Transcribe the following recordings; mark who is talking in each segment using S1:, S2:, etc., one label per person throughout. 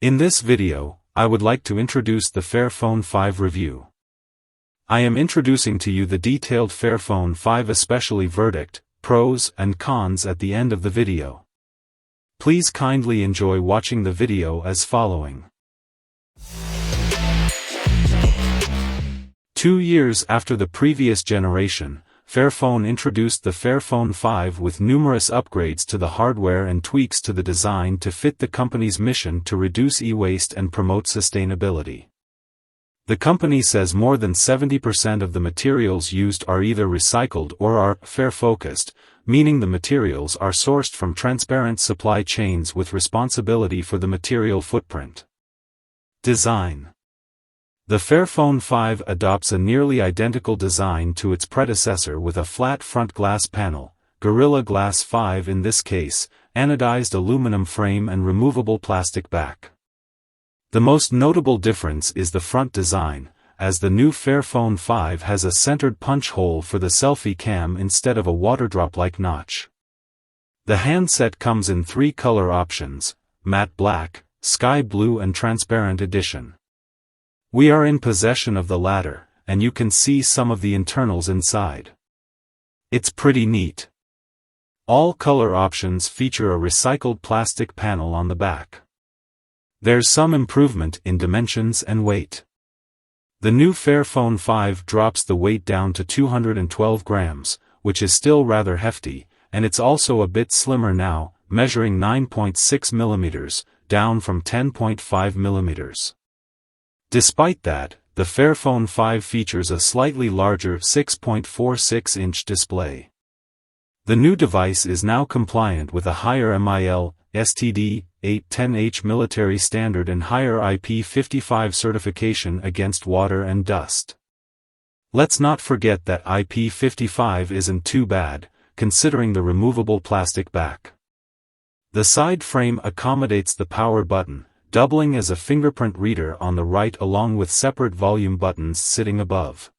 S1: In this video, I would like to introduce the Fairphone 5 review. I am introducing to you the detailed Fairphone 5 especially verdict, pros and cons at the end of the video. Please kindly enjoy watching the video as following. 2 years after the previous generation, Fairphone introduced the Fairphone 5 with numerous upgrades to the hardware and tweaks to the design to fit the company's mission to reduce e-waste and promote sustainability. The company says more than 70% of the materials used are either recycled or are fair-focused, meaning the materials are sourced from transparent supply chains with responsibility for the material footprint. Design. The Fairphone 5 adopts a nearly identical design to its predecessor with a flat front glass panel, Gorilla Glass 5 in this case, anodized aluminum frame and removable plastic back. The most notable difference is the front design, as the new Fairphone 5 has a centered punch hole for the selfie cam instead of a waterdrop-like notch. The handset comes in 3 color options: matte black, sky blue and transparent edition. We are in possession of the latter, and you can see some of the internals inside. It's pretty neat. All color options feature a recycled plastic panel on the back. There's some improvement in dimensions and weight. The new Fairphone 5 drops the weight down to 212 grams, which is still rather hefty, and it's also a bit slimmer now, measuring 9.6 millimeters, down from 10.5 millimeters. Despite that, the Fairphone 5 features a slightly larger 6.46-inch display. The new device is now compliant with a higher MIL, STD, 810H military standard and higher IP55 certification against water and dust. Let's not forget that IP55 isn't too bad, considering the removable plastic back. The side frame accommodates the power button, doubling as a fingerprint reader on the right along with separate volume buttons sitting above.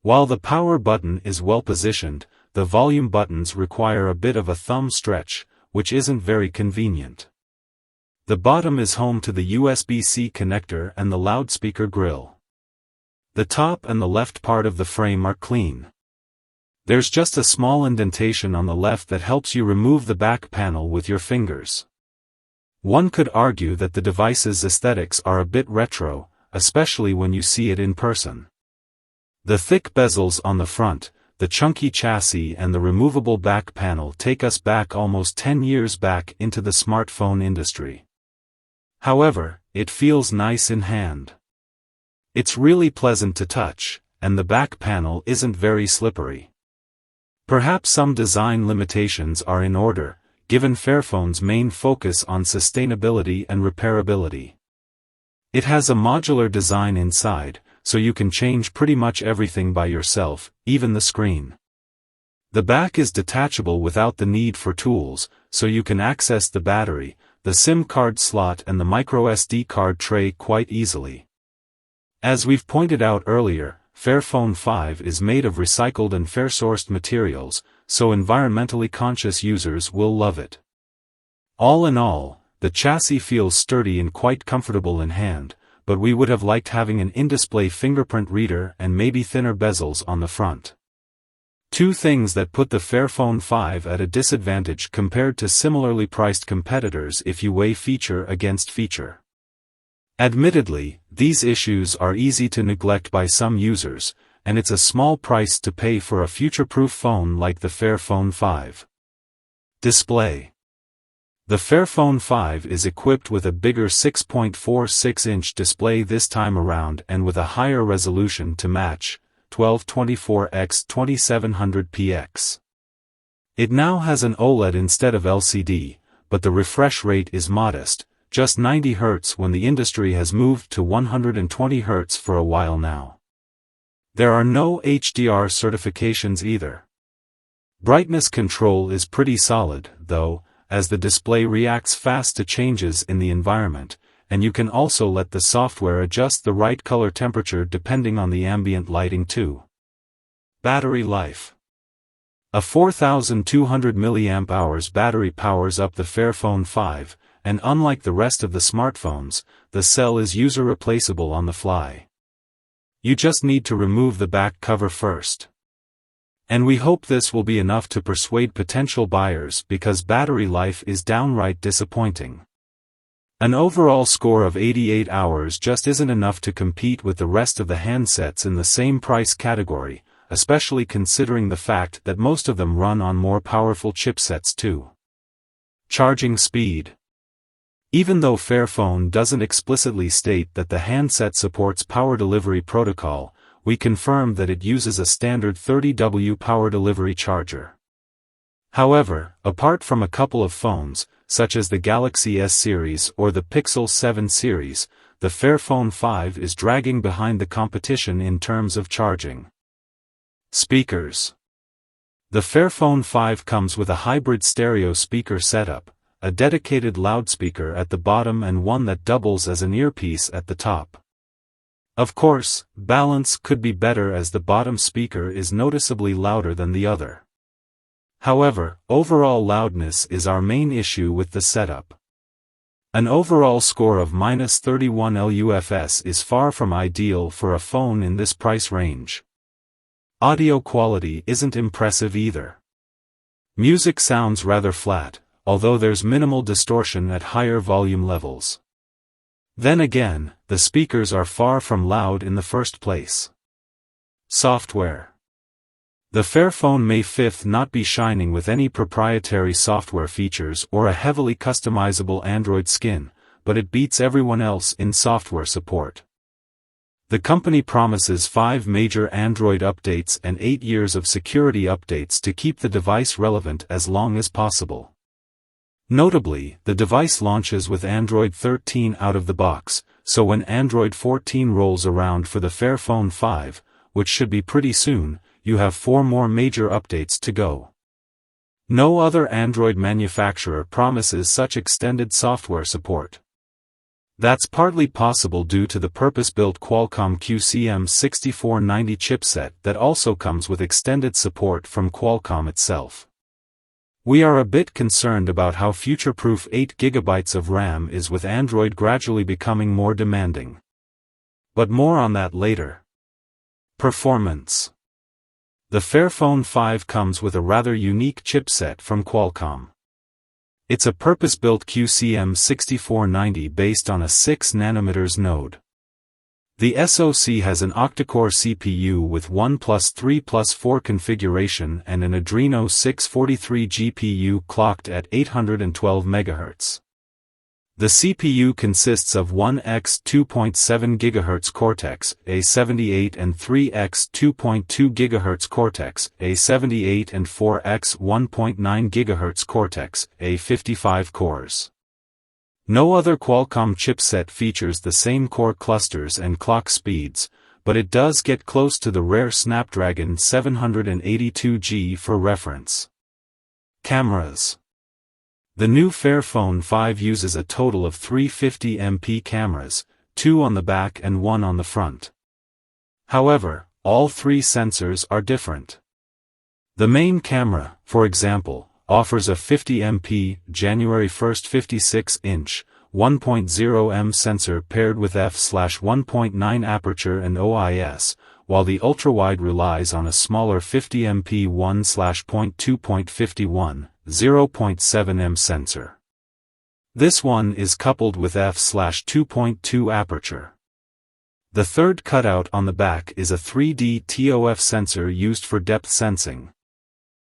S1: While the power button is well positioned, the volume buttons require a bit of a thumb stretch, which isn't very convenient. The bottom is home to the USB-C connector and the loudspeaker grill. The top and the left part of the frame are clean. There's just a small indentation on the left that helps you remove the back panel with your fingers. One could argue that the device's aesthetics are a bit retro, especially when you see it in person. The thick bezels on the front, the chunky chassis and the removable back panel take us back almost 10 years back into the smartphone industry. However, it feels nice in hand. It's really pleasant to touch, and the back panel isn't very slippery. Perhaps some design limitations are in order, given Fairphone's main focus on sustainability and repairability. It has a modular design inside, so you can change pretty much everything by yourself, even the screen. The back is detachable without the need for tools, so you can access the battery, the SIM card slot and the microSD card tray quite easily. As we've pointed out earlier, Fairphone 5 is made of recycled and fair-sourced materials, so environmentally conscious users will love it. All in all, the chassis feels sturdy and quite comfortable in hand, but we would have liked having an in-display fingerprint reader and maybe thinner bezels on the front. 2 things that put the Fairphone 5 at a disadvantage compared to similarly priced competitors if you weigh feature against feature. Admittedly, these issues are easy to neglect by some users, and it's a small price to pay for a future-proof phone like the Fairphone 5. Display. The Fairphone 5 is equipped with a bigger 6.46-inch display this time around and with a higher resolution to match, 1224x2700px. It now has an OLED instead of LCD, but the refresh rate is modest, just 90 Hz when the industry has moved to 120 Hz for a while now. There are no HDR certifications either. Brightness control is pretty solid, though, as the display reacts fast to changes in the environment, and you can also let the software adjust the right color temperature depending on the ambient lighting too. Battery life. A 4,200 mAh battery powers up the Fairphone 5, and unlike the rest of the smartphones, the cell is user replaceable on the fly. You just need to remove the back cover first. And we hope this will be enough to persuade potential buyers because battery life is downright disappointing. An overall score of 88 hours just isn't enough to compete with the rest of the handsets in the same price category, especially considering the fact that most of them run on more powerful chipsets too. Charging speed. Even though Fairphone doesn't explicitly state that the handset supports power delivery protocol, we confirm that it uses a standard 30W power delivery charger. However, apart from a couple of phones, such as the Galaxy S series or the Pixel 7 series, the Fairphone 5 is dragging behind the competition in terms of charging. Speakers. The Fairphone 5 comes with a hybrid stereo speaker setup, a dedicated loudspeaker at the bottom and one that doubles as an earpiece at the top. Of course, balance could be better as the bottom speaker is noticeably louder than the other. However, overall loudness is our main issue with the setup. An overall score of -31 LUFS is far from ideal for a phone in this price range. Audio quality isn't impressive either. Music sounds rather flat, although there's minimal distortion at higher volume levels. Then again, the speakers are far from loud in the first place. Software. The Fairphone may 5th not be shining with any proprietary software features or a heavily customizable Android skin, but it beats everyone else in software support. The company promises 5 major Android updates and 8 years of security updates to keep the device relevant as long as possible. Notably, the device launches with Android 13 out of the box, so when Android 14 rolls around for the Fairphone 5, which should be pretty soon, you have 4 more major updates to go. No other Android manufacturer promises such extended software support. That's partly possible due to the purpose-built Qualcomm QCM6490 chipset that also comes with extended support from Qualcomm itself. We are a bit concerned about how future-proof 8 GB of RAM is with Android gradually becoming more demanding. But more on that later. Performance. The Fairphone 5 comes with a rather unique chipset from Qualcomm. It's a purpose-built QCM6490 based on a 6nm node. The SoC has an octa-core CPU with 1+3+4 configuration and an Adreno 643 GPU clocked at 812 MHz. The CPU consists of 1x2.7 GHz Cortex-A78 and 3x2.2 GHz Cortex-A78 and 4x1.9 GHz Cortex-A55 cores. No other Qualcomm chipset features the same core clusters and clock speeds, but it does get close to the rare Snapdragon 782G for reference. Cameras. The new Fairphone 5 uses a total of 3 50MP cameras, 2 on the back and 1 on the front. However, all 3 sensors are different. The main camera, for example, offers a 50MP January 1 56-inch 1.0M sensor paired with f/1.9 aperture and OIS, while the ultrawide relies on a smaller 50MP 1/.2.51 0.7M sensor. This one is coupled with f/2.2 aperture. The third cutout on the back is a 3D TOF sensor used for depth sensing.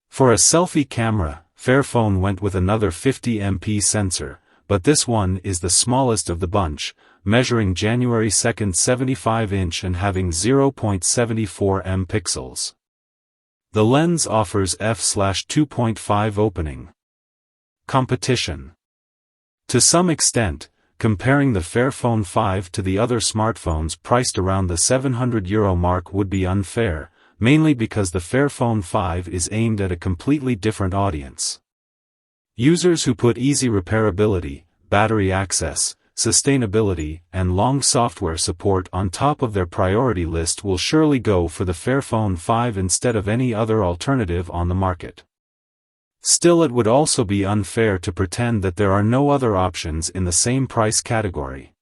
S1: For a selfie camera, Fairphone went with another 50MP sensor, but this one is the smallest of the bunch, measuring January 2 75-inch and having 0.74M pixels. The lens offers f/2.5 opening. Competition. To some extent, comparing the Fairphone 5 to the other smartphones priced around the €700 mark would be unfair, mainly because the Fairphone 5 is aimed at a completely different audience. Users who put easy repairability, battery access, sustainability, and long software support on top of their priority list will surely go for the Fairphone 5 instead of any other alternative on the market. Still, it would also be unfair to pretend that there are no other options in the same price category.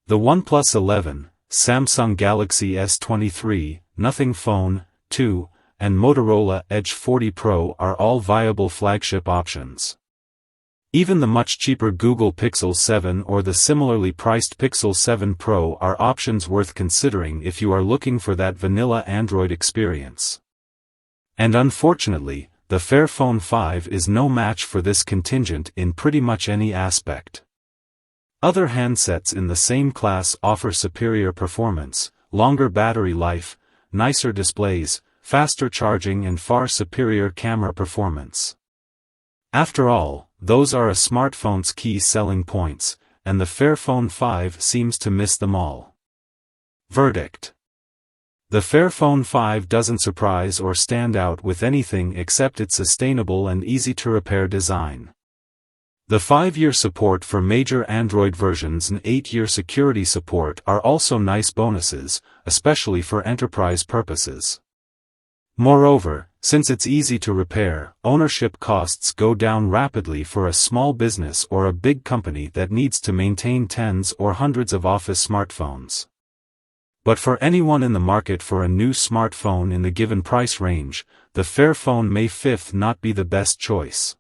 S1: The OnePlus 11, Samsung Galaxy S23, Nothing Phone 2, and Motorola Edge 40 Pro are all viable flagship options. Even the much cheaper Google Pixel 7 or the similarly priced Pixel 7 Pro are options worth considering if you are looking for that vanilla Android experience. And unfortunately, the Fairphone 5 is no match for this contingent in pretty much any aspect. Other handsets in the same class offer superior performance, longer battery life, nicer displays, faster charging and far superior camera performance. After all, those are a smartphone's key selling points, and the Fairphone 5 seems to miss them all. Verdict: the Fairphone 5 doesn't surprise or stand out with anything except its sustainable and easy-to-repair design. The 5-year support for major Android versions and 8-year security support are also nice bonuses, especially for enterprise purposes. Moreover, since it's easy to repair, ownership costs go down rapidly for a small business or a big company that needs to maintain tens or hundreds of office smartphones. But for anyone in the market for a new smartphone in the given price range, the Fairphone may 5th not be the best choice.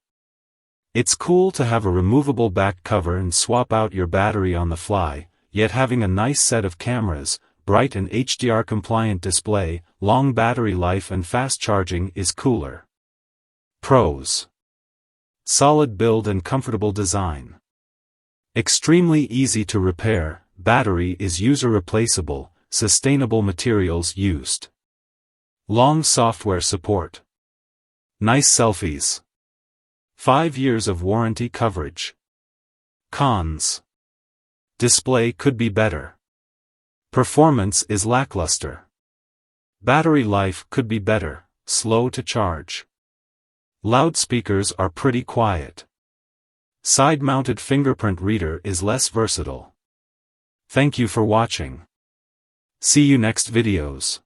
S1: It's cool to have a removable back cover and swap out your battery on the fly, yet having a nice set of cameras, bright and HDR-compliant display, long battery life and fast charging is cooler. Pros: solid build and comfortable design. Extremely easy to repair, battery is user-replaceable, sustainable materials used. Long software support. Nice selfies. 5 years of warranty coverage. Cons: display could be better. Performance is lackluster. Battery life could be better, slow to charge. Loudspeakers are pretty quiet. Side-mounted fingerprint reader is less versatile. Thank you for watching. See you next videos.